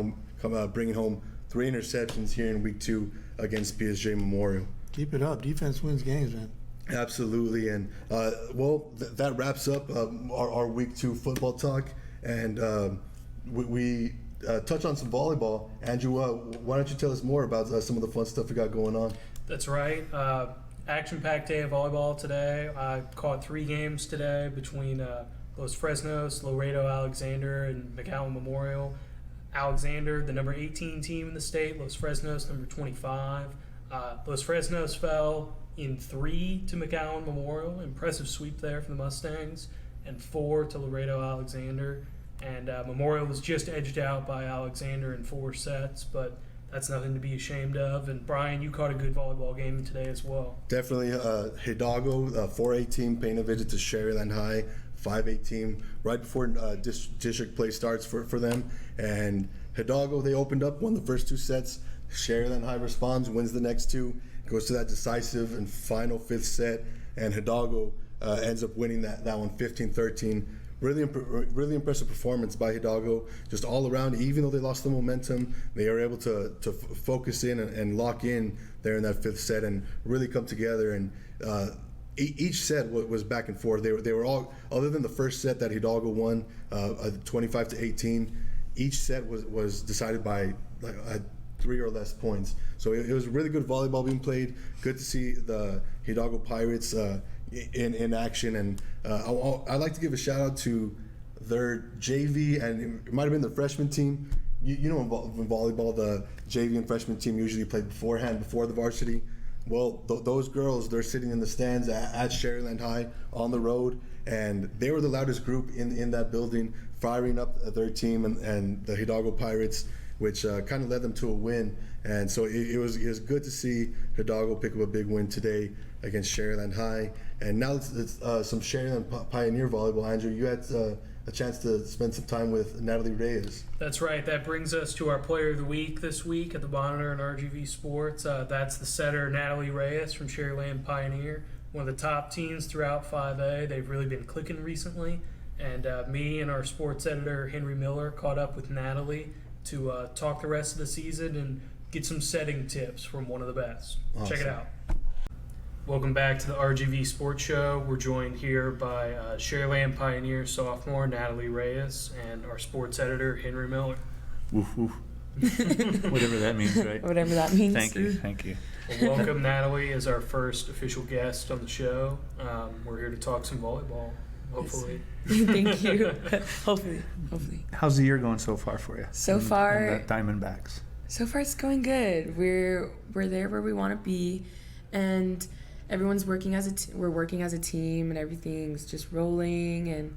bringing home 3 interceptions here in week 2 against PSG Memorial. Keep it up. Defense wins games, man. Absolutely, and that wraps up our week 2 football talk, and we touch on some volleyball. Andrew, why don't you tell us more about some of the fun stuff we got going on? That's right. Action-packed day of volleyball today. I caught 3 games today between Los Fresnos, Laredo Alexander, and McAllen Memorial. Alexander, the number 18 team in the state. Los Fresnos, number 25. Los Fresnos fell in 3 to McAllen Memorial. Impressive sweep there from the Mustangs. And 4 to Laredo Alexander. And Memorial was just edged out by Alexander in 4 sets, but that's nothing to be ashamed of. And Brian, you caught a good volleyball game today as well. Definitely. Hidalgo, 4A team, paying a visit to Sherryland High, 5A team, right before district play starts for them. And Hidalgo, they opened up, won the first 2 sets. Sherryland High responds, wins the next 2, goes to that decisive and final 5th set, and Hidalgo ends up winning that one 15-13. Really impressive performance by Hidalgo, just all around. Even though they lost the momentum, they were able to focus in and lock in there in that 5th set and really come together. And each set was back and forth. They were all, other than the first set that Hidalgo won, 25-18. Each set was decided by 3 or less points. So it was really good volleyball being played. Good to see the Hidalgo Pirates in action, and I'd like to give a shout out to their JV, and it might have been the freshman team. You know, in volleyball, the JV and freshman team usually play beforehand, before the varsity. Well, those girls, they're sitting in the stands at Sherryland High on the road, and they were the loudest group in that building, firing up their team and the Hidalgo Pirates, which kind of led them to a win. And so it was good to see Hidalgo pick up a big win today against Sherryland High. And now it's some Sherryland Pioneer volleyball. Andrew, you had a chance to spend some time with Natalie Reyes. That's right. That brings us to our Player of the Week this week at the Monitor and RGV Sports. That's the setter Natalie Reyes from Sherryland Pioneer, one of the top teams throughout 5A. They've really been clicking recently. And me and our sports editor, Henry Miller, caught up with Natalie to talk the rest of the season and get some setting tips from one of the best. Awesome. Check it out. Welcome back to the RGV Sports Show. We're joined here by Sherryland Pioneer sophomore Natalie Reyes and our sports editor Henry Miller. Woof woof. Whatever that means, right? Whatever that means. Thank you. Well, welcome Natalie as our first official guest on the show. We're here to talk some volleyball, hopefully. Thank you. Hopefully. How's the year going so far for you? So far, and the Diamondbacks. So far it's going good. We're there where we want to be, and everyone's working we're working as a team, and everything's just rolling, and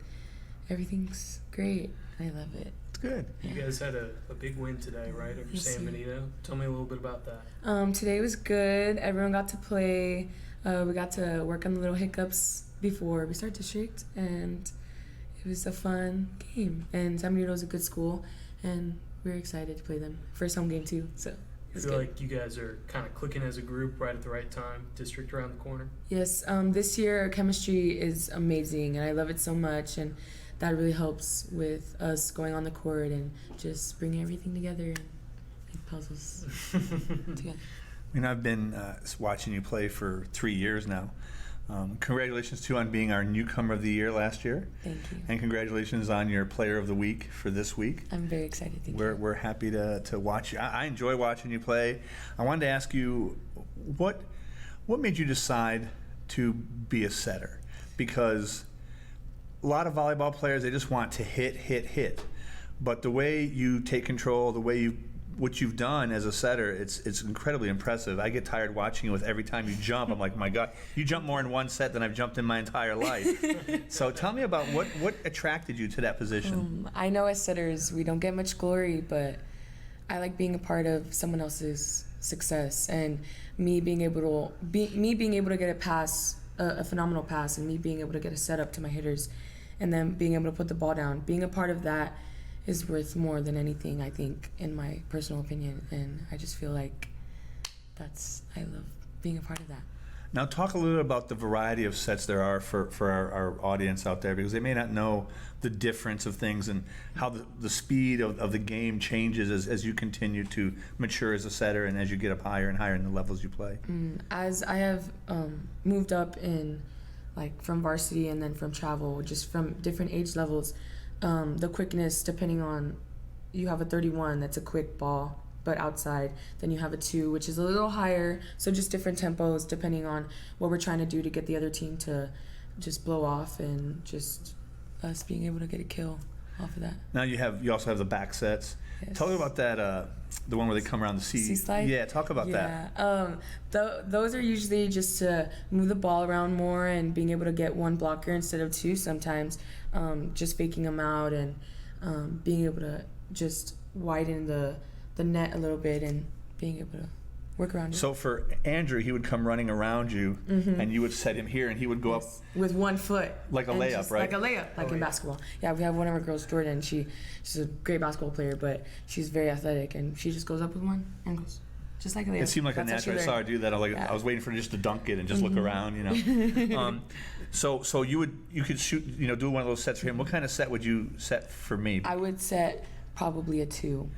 everything's great. I love it. It's good. You guys had a big win today, right, over Yes, San sir. Benito. Tell me a little bit about that. Today was good. Everyone got to play. We got to work on the little hiccups before we start district, and it was a fun game. And San Benito is a good school, and we're excited to play them. First home game too, so I it's feel good. like you guys are kind of clicking as a group right at the right time. District around the corner. Yes, this year chemistry is amazing, and I love it so much, and that really helps with us going on the court and just bringing everything together and make puzzles together. I mean, I've been watching you play for 3 years now. Congratulations, too, on being our newcomer of the year last year. Thank you. And congratulations on your player of the week for this week. I'm very excited. Thank you. We're happy to watch you. I enjoy watching you play. I wanted to ask you, what made you decide to be a setter? Because a lot of volleyball players, they just want to hit. But the way you take control, what you've done as a setter, it's incredibly impressive. I get tired watching you with every time you jump. I'm like, my God, you jump more in one set than I've jumped in my entire life. So tell me about what attracted you to that position. I know as setters we don't get much glory, but I like being a part of someone else's success, and me being able to get a pass, a phenomenal pass, and me being able to get a setup to my hitters, and then being able to put the ball down. Being a part of that is worth more than anything, I think, in my personal opinion, and I just feel like I love being a part of that. Now talk a little bit about the variety of sets there are for our audience out there, because they may not know the difference of things and how the speed of the game changes as you continue to mature as a setter and as you get up higher and higher in the levels you play. As I have moved up in, like, from varsity and then from travel, just from different age levels, the quickness, depending on, you have a 31, that's a quick ball, but outside. Then you have a 2, which is a little higher. So just different tempos depending on what we're trying to do to get the other team to just blow off, and just us being able to get a kill off of that. Now you also have the back sets. Yes. Talk about that, the one where they come around the C slide? Yeah, talk about that. Those are usually just to move the ball around more and being able to get one blocker instead of 2 sometimes. Just faking them out and being able to just widen the net a little bit and being able to work around it. So for Andrew, he would come running around you, and you would set him here, and he would go up with 1 foot. like a and layup, just, right? Like a layup, like in basketball. Yeah, we have one of our girls, Jordan. She's a great basketball player, but she's very athletic, and she just goes up with one and goes just like a layup. It seemed like That's a how she natural. I saw her learned. do that. I was waiting for her just to dunk it and just look around, you know. So you could shoot, do one of those sets for him. What kind of set would you set for me? I would set probably a 2.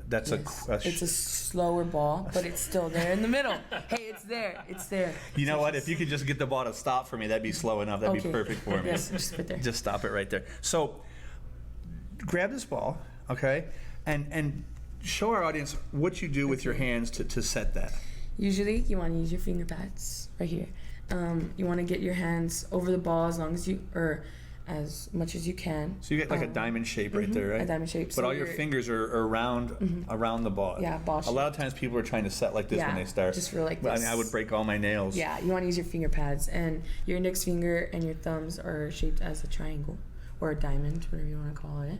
That's Yes. It's a slower ball, but it's still there in the middle. Hey, it's there. It's there. You know what? If you could just get the ball to stop for me, that'd be slow enough. That'd be Okay. perfect for me. Yes, just right there. Just stop it right there. So grab this ball, okay, and show our audience what you do with your hands to set that. Usually, you want to use your finger pads right here. You want to get your hands over the ball as much as you can. So you get like a diamond shape right there, right? A diamond shape. But So all your fingers are around the ball. Yeah, ball A lot of times people are trying to set like this when Yeah, they start. just feel like But, I this. mean, I would break all my nails. Yeah, you want to use your finger pads, and your index finger and your thumbs are shaped as a triangle or a diamond, whatever you want to call it.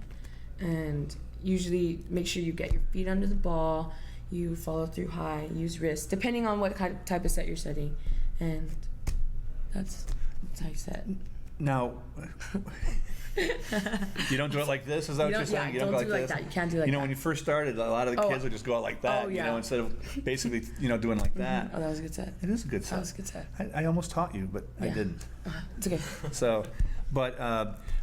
And usually, make sure you get your feet under the ball. You follow through high. Use wrist, depending on what type of set you're setting, and that's how you set. Now, you don't do it like this? Is that what you're saying? Yeah, don't go do like this? that. You can't do like You know, that. when you first started, a lot of the kids would just go out like that, Oh, yeah. instead of basically, doing like that. Oh, that was a good set. It is a good set. That was a good set. I almost taught you, but I Yeah. didn't. It's okay. So, but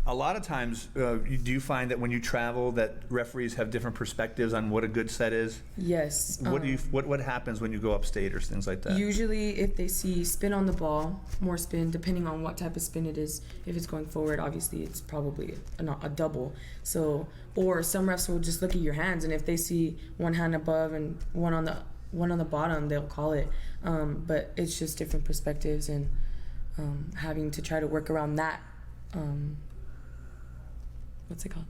a lot of times, do you find that when you travel that referees have different perspectives on what a good set is? Yes. What happens when you go upstate or things like that? Usually, if they see spin on the ball, more spin, depending on what type of spin it is. If it's going forward, obviously it's probably a double. So, or some refs will just look at your hands, and if they see one hand above and one on the bottom, they'll call it. But it's just different perspectives, and having to try to work around that. What's it called?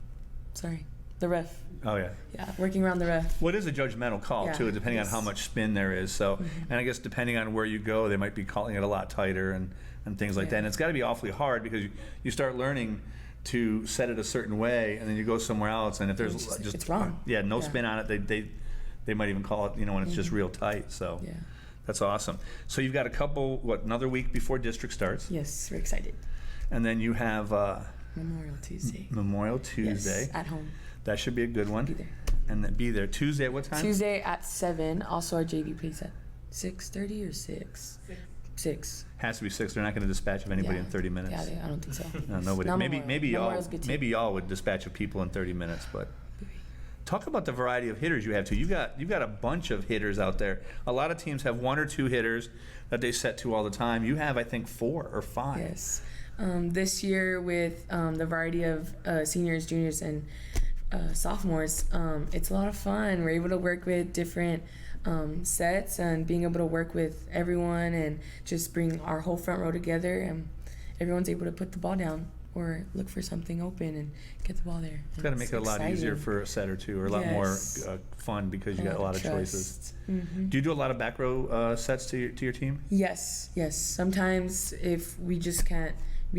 Sorry, the ref. Oh yeah. Yeah, working around the ref. Well, it is a judgmental call Yeah, too, depending on yes. how much spin there is. So, and I guess depending on where you go, they might be calling it a lot tighter and things like that. Yeah. And it's got to be awfully hard because you start learning to set it a certain way, and then you go somewhere else, and if there's It's wrong. yeah, no Yeah. spin on it, they might even call it, when it's just real tight. So Yeah. that's awesome. So you've got a couple, another week before district starts, Yes, we're excited. and then you have Memorial Tuesday. Memorial Tuesday. Yes, at home. That should be a good one. Be there. And then be there Tuesday at what time? Tuesday at 7. Also, our JV plays at 6:30 or 6. 6. Has to be 6. They're not going to dispatch of anybody Yeah. in 30 minutes. Yeah, I don't think so. No, nobody. Not Maybe Memorial. y'all. Memorial's a good team. Maybe y'all would dispatch of people in 30 minutes. But talk about the variety of hitters you have too. You've got a bunch of hitters out there. A lot of teams have 1 or 2 hitters that they set to all the time. You have, I think, 4 or 5. Yes. This year, with the variety of seniors, juniors, and sophomores, it's a lot of fun. We're able to work with different sets and being able to work with everyone and just bring our whole front row together, and everyone's able to put the ball down or look for something open and get the ball there. It's got to make it a lot easier exciting. for a setter too, or a lot more Yes. fun because you got a lot of choices. Mm-hmm. Do you do a lot of back row sets to your team? Yes. Sometimes if we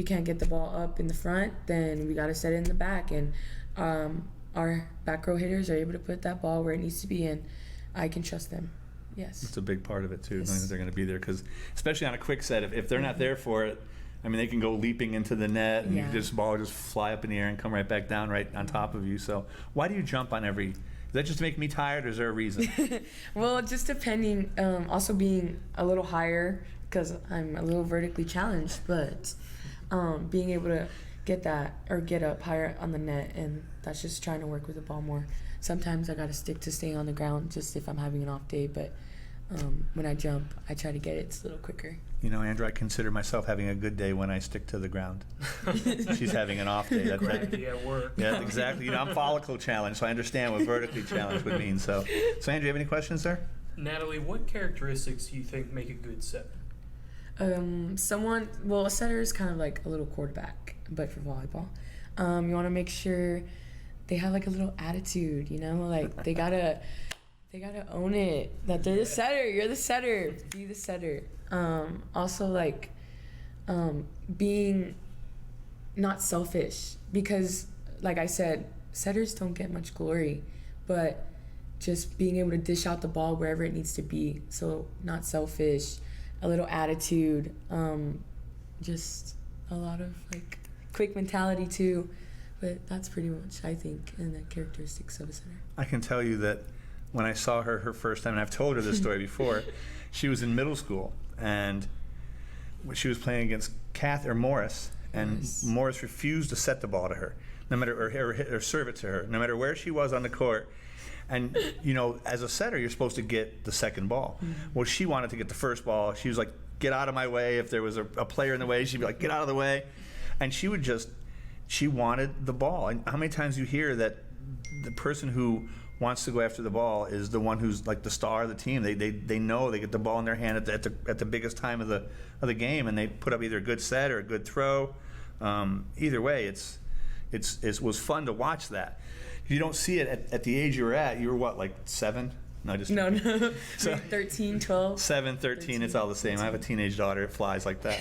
can't get the ball up in the front, then we got to set it in the back, and our back row hitters are able to put that ball where it needs to be, and I can trust them. Yes. It's a big part of it too, knowing Yes. that they're going to be there, because especially on a quick set, if they're not there for it, I mean, they can go leaping into the net, and Yeah. ball will just fly up in the air and come right back down right on top of you. So why do you jump on every Is that just to make me tired, or is there a reason? Well, just depending. Also being a little higher because I'm a little vertically challenged, but being able to get that or get up higher on the net, and that's just trying to work with the ball more. Sometimes I got to stick to staying on the ground just if I'm having an off day, but when I jump, I try to get it a little quicker. You know, Andrew, I consider myself having a good day when I stick to the ground. She's having an off day. Gravity at work. Yeah, exactly. You know, I'm follicle challenged, so I understand what vertically challenged would mean. So Andrew, you have any questions, sir? Natalie, what characteristics do you think make a good setter? A setter is kind of like a little quarterback, but for volleyball. You want to make sure they have like a little attitude, you know, like they gotta own it, that they're the setter, you're the setter, be the setter. Also like being not selfish, because like I said, setters don't get much glory, but just being able to dish out the ball wherever it needs to be. So not selfish, a little attitude, just a lot of like quick mentality too. But that's pretty much, I think, in the characteristics of a center. I can tell you that when I saw her first time, and I've told her this story before, she was in middle school, and she was playing against Morris, and Morris refused to set the ball to her, no matter or serve it to her, no matter where she was on the court. And you know, as a setter, you're supposed to get the second ball. Mm-hmm. Well, she wanted to get the first ball. She was like, "Get out of my way!" If there was a player in the way, she'd be like, "Get out of the way!" And she wanted the ball. And how many times you hear that the person who wants to go after the ball is the one who's like the star of the team. They know they get the ball in their hand at the biggest time of the game, and they put up either a good set or a good throw. Either way, it was fun to watch that. You don't see it at the age you were at. You were what, like 7? No. So 13, 12. 7, 13, it's all the same. 13. I have a teenage daughter. It flies like that.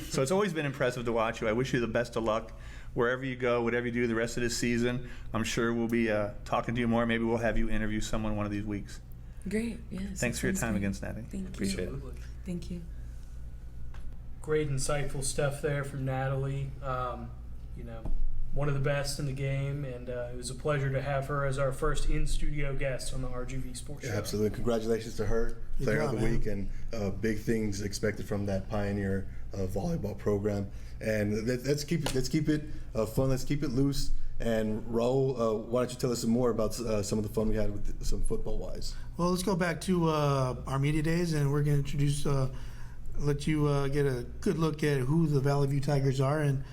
So it's always been impressive to watch you. I wish you the best of luck wherever you go, whatever you do the rest of this season. I'm sure we'll be talking to you more. Maybe we'll have you interview someone one of these weeks. Great, yes. Thanks for your time again, Natalie. Appreciate it. Thank you. Great, insightful stuff there from Natalie. You know, one of the best in the game, and it was a pleasure to have her as our first in-studio guest on the RGV Sports Show. Absolutely. Congratulations to her, player of the week, and big things expected from that pioneer volleyball program. And let's keep it fun. Let's keep it loose. And Raul, why don't you tell us some more about some of the fun we had with some football-wise? Well, let's go back to our media days, and we're going to introduce, let you get a good look at who the Valley View Tigers are, and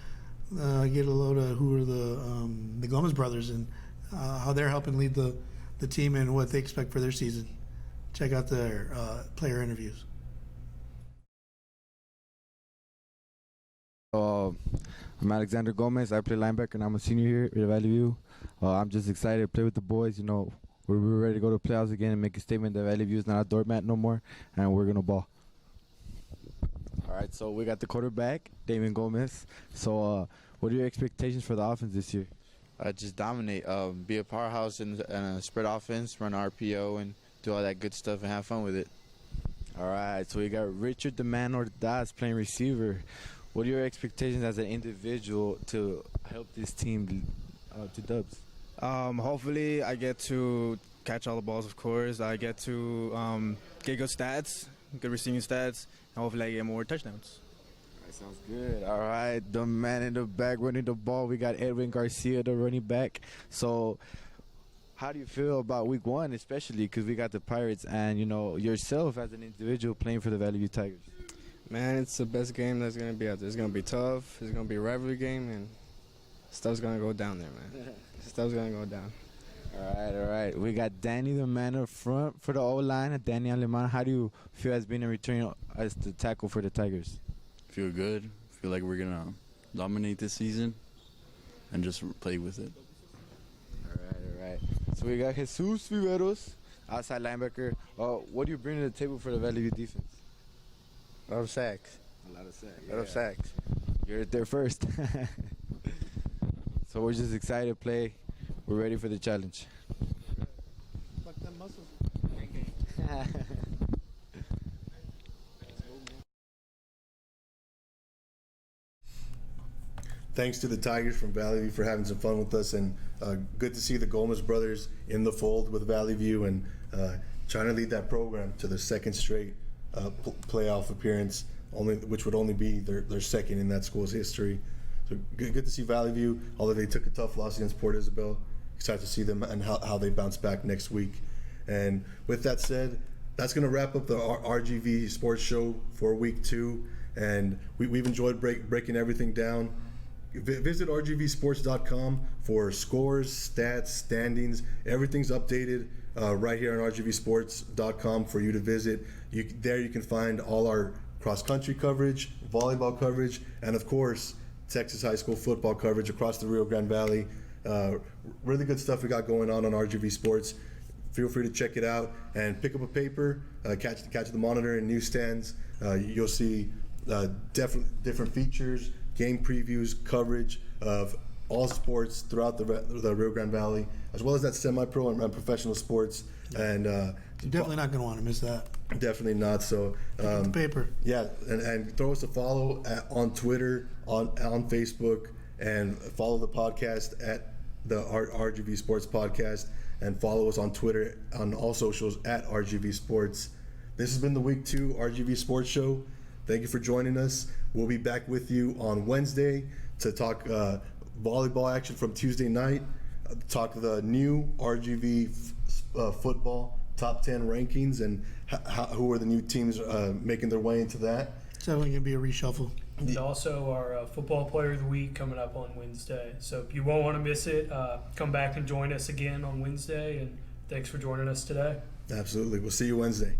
get a load of who are the Gomez brothers and how they're helping lead the team and what they expect for their season. Check out their player interviews. I'm Alexander Gomez. I play linebacker, and I'm a senior here at Valley View. I'm just excited to play with the boys. You know, we're ready to go to playoffs again and make a statement that Valley View is not a doormat no more, and we're going to ball. All right, so we got the quarterback, Damien Gomez. So what are your expectations for the offense this year? Just dominate, be a powerhouse in a spread offense, run RPO, and do all that good stuff and have fun with it. All right, so we got Richard the Man Ordaz playing receiver. What are your expectations as an individual to help this team to dubs? Hopefully I get to catch all the balls, of course. I get to get good stats, good receiving stats, and hopefully I get more touchdowns. All right, sounds good. All right, the man in the back running the ball. We got Edwin Garcia, the running back. So how do you feel about week 1, especially because we got the Pirates and, you know, yourself as an individual playing for the Valley View Tigers? Man, it's the best game that's going to be out there. It's going to be tough. It's going to be a rivalry game, and stuff's going to go down there, man. Stuff's going to go down. All right. We got Danny, the man up front for the O-line, Danny Aleman. How do you feel as being a returning as the tackle for the Tigers? Feel good. Feel like we're going to dominate this season and just play with it. All right. So we got Jesus Viveros, outside linebacker. What do you bring to the table for the Valley View defense? A lot of sacks. A lot of sacks. You're there first. So we're just excited to play. We're ready for the challenge. Fuck them muscles. Thanks to the Tigers from Valley View for having some fun with us, and Good to see the Gomez brothers in the fold with Valley View and trying to lead that program to their second straight playoff appearance, which would only be their second in that school's history. So good to see Valley View, although they took a tough loss against Port Isabel. Excited to see them and how they bounce back next week. And with that said, that's going to wrap up the RGV Sports Show for week 2. And we've enjoyed breaking everything down. Visit rgvsports.com for scores, stats, standings. Everything's updated right here on rgvsports.com for you to visit. There you can find all our cross-country coverage, volleyball coverage, and of course, Texas high school football coverage across the Rio Grande Valley. Really good stuff we got going on RGV Sports. Feel free to check it out and pick up a paper, catch the monitor in newsstands. You'll see different features, game previews, coverage of all sports throughout the Rio Grande Valley, as well as that semi-pro and professional sports. And you're definitely not going to want to miss that. Definitely not. So paper. Yeah, and throw us a follow on Twitter, on Facebook, and follow the podcast at the RGV Sports Podcast, and follow us on Twitter on all socials at RGV Sports. This has been the Week 2 RGV Sports Show. Thank you for joining us. We'll be back with you on Wednesday to talk volleyball action from Tuesday night, talk the new RGV football top 10 rankings and who are the new teams making their way into that. It's definitely going to be a reshuffle. And also our football player of the week coming up on Wednesday. So you won't want to miss it. Come back and join us again on Wednesday. And thanks for joining us today. Absolutely. We'll see you Wednesday.